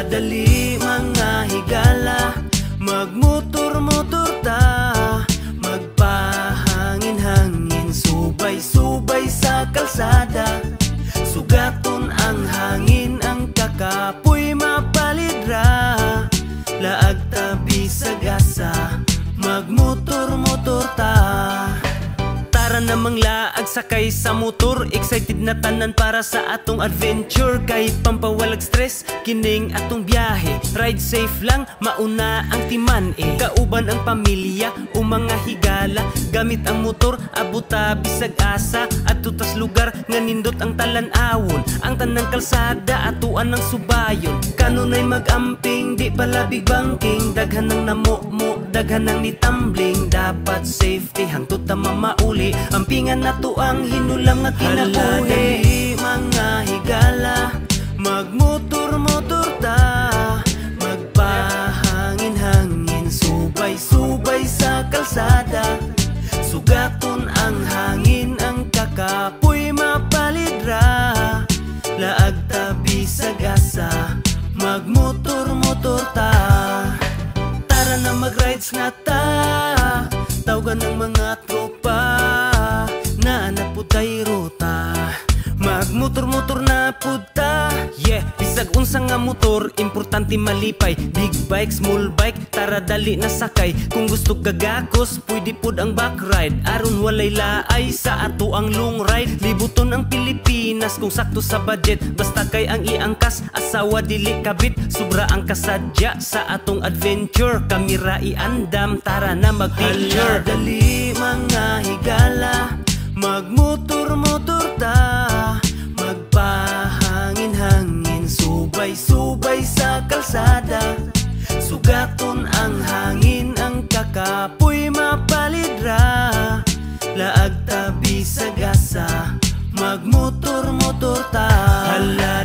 dali mga higala, magmotor-motor ta, magpahangin-hangin, subay-subay sa kalsada. Sugaton ang hangin, ang kakapoy mapalidra, laag tabi sa gasa, magmotor-motor ta. Tara namang laag sakay sa motor, excited na tanan para sa atong adventure. Kay pampawalag stress, kining atong biyahe, ride safe lang, mauna ang timan kauban ang pamilya o mga higala, gamit ang motor, abuta bisag asa, at tutas lugar nga nindot ang talan-awon. Ang tanang kalsada, atuan ng subayon, kanunay mag-amping, di palabig banking, daghan ng namumo, daghan ng nitambling. Dapat safety, hangtod ta mamauli, ampingan na to ang hinulang nga kinabuhi. Mga higala, magmotor-motor ta, magpahangin-hangin, subay-subay sa kalsada. Sugaton ang hangin, ang kakapoy mapalidra, laag tabi sa gasa, magmotor-motor ta. Tara na mag-rides na ta, tawagan ng mga tropa, na naputay ruta, magmotor-motor na puta. Yeah, bisag unsa nga motor, importante malipay. Big bike, small bike, tara dali na sakay. Kung gusto gagakos, pwede pod ang back ride. Aron walay laay sa ato ang long ride. Libuton ang Pilipinas kung sakto sa budget, basta kay ang iangkas, asawa dili kabit. Sobra ang kasadya sa atong adventure, kamera iandam, tara na mag-picture. Dali mga higala, magmotor-motor ta, magpahangin-hangin, subay-subay sa kalsada. Sugaton ang hangin, ang kakapoy mapalidra, laag tabi sa gasa, magmotor-motor ta. Hala